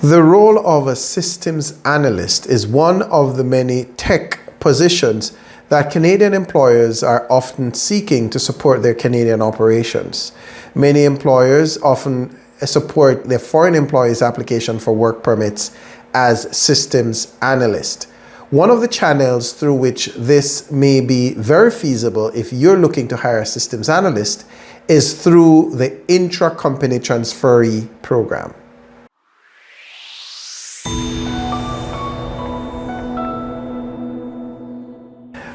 The role of a systems analyst is one of the many tech positions that Canadian employers are often seeking to support their Canadian operations. Many employers often support their foreign employees' application for work permits as systems analyst. One of the channels through which this may be very feasible if you're looking to hire a systems analyst is through the intra-company transferee program.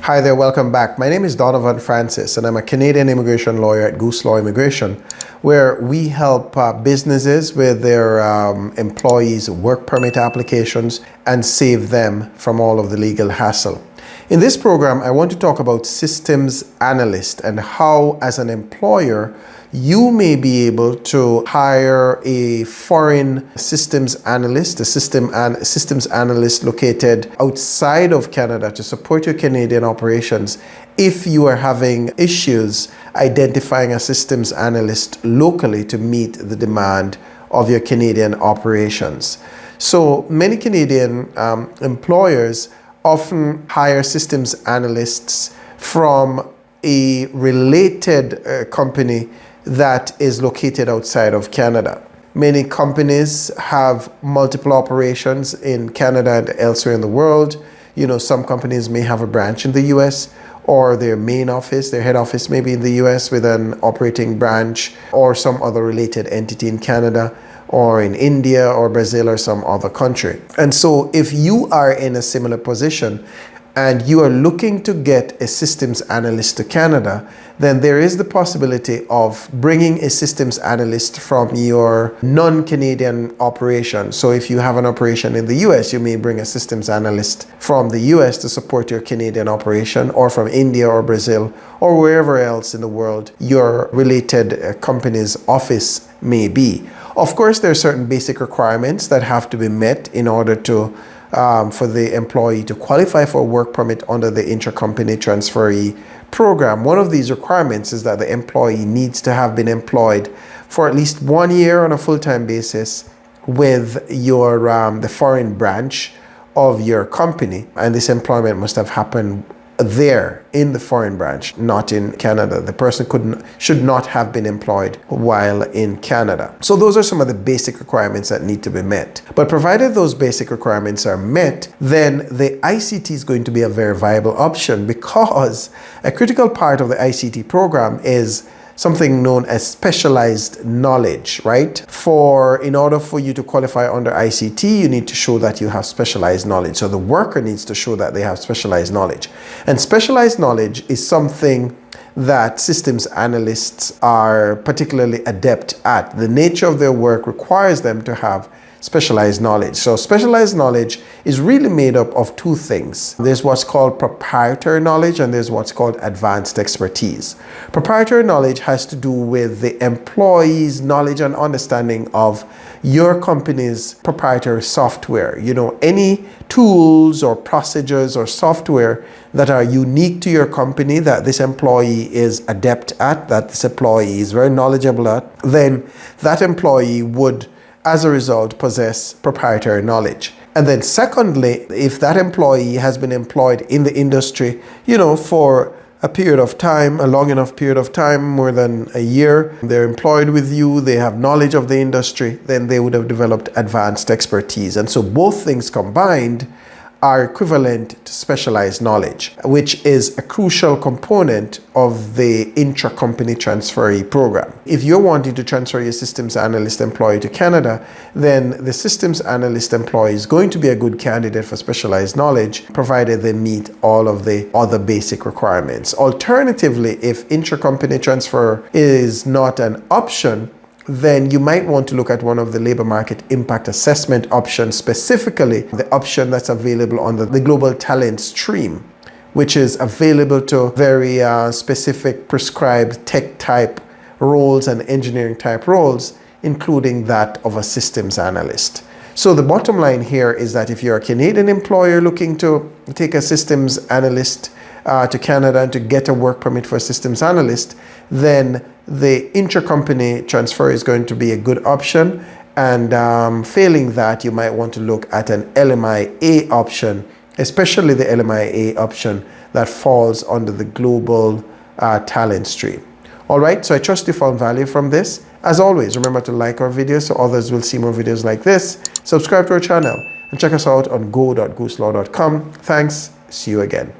Hi there, welcome back. My name is Donovan Francis and I'm a Canadian immigration lawyer at GOOSELAW Immigration, where we help businesses with their employees' work permit applications and save them from all of the legal hassle. In this program, I want to talk about systems analyst and how, as an employer, you may be able to hire a foreign systems analyst, a systems analyst located outside of Canada to support your Canadian operations if you are having issues identifying a systems analyst locally to meet the demand of your Canadian operations. So many Canadian employers often hire systems analysts from a related company that is located outside of Canada. Many companies have multiple operations in Canada and elsewhere in the world. You know, some companies may have a branch in the US, or their main office, their head office may be in the US with an operating branch or some other related entity in Canada, or in India or Brazil or some other country. And so if you are in a similar position and you are looking to get a systems analyst to Canada, then there is the possibility of bringing a systems analyst from your non-Canadian operation. So if you have an operation in the US, you may bring a systems analyst from the US to support your Canadian operation, or from India or Brazil or wherever else in the world your related company's office may be. Of course, there are certain basic requirements that have to be met in order to for the employee to qualify for a work permit under the intra-company transferee program. One of these requirements is that the employee needs to have been employed for at least 1 year on a full-time basis with your the foreign branch of your company, and this employment must have happened there in the foreign branch, not in Canada. The person should not have been employed while in Canada. So those are some of the basic requirements that need to be met. But provided those basic requirements are met, then the ICT is going to be a very viable option, because a critical part of the ICT program is something known as specialized knowledge, right? In order for you to qualify under ICT, you need to show that you have specialized knowledge. So the worker needs to show that they have specialized knowledge. And specialized knowledge is something that systems analysts are particularly adept at. The nature of their work requires them to have specialized knowledge. So specialized knowledge is really made up of two things. There's what's called proprietary knowledge and there's what's called advanced expertise. Proprietary knowledge has to do with the employee's knowledge and understanding of your company's proprietary software. You know, any tools or procedures or software that are unique to your company that this employee is adept at, that this employee is very knowledgeable at, then that employee would, as a result, possess proprietary knowledge. And then secondly, if that employee has been employed in the industry, you know, for a period of time, a long enough period of time, more than a year, they're employed with you, they have knowledge of the industry, then they would have developed advanced expertise. And so both things combined are equivalent to specialized knowledge, which is a crucial component of the intra-company transferee program. If you're wanting to transfer your systems analyst employee to Canada, then the systems analyst employee is going to be a good candidate for specialized knowledge, provided they meet all of the other basic requirements. Alternatively, if intra-company transfer is not an option, then you might want to look at one of the labor market impact assessment options, specifically the option that's available under the global talent stream, which is available to very specific prescribed tech type roles and engineering type roles, including that of a systems analyst. So the bottom line here is that if you're a Canadian employer looking to take a systems analyst to Canada and to get a work permit for a systems analyst, then the intercompany transfer is going to be a good option. And failing that, you might want to look at an LMIA option, especially the LMIA option that falls under the global talent stream. All right, so I trust you found value from this. As always, remember to like our videos so others will see more videos like this. Subscribe to our channel and check us out on go.gooselaw.com. Thanks. See you again.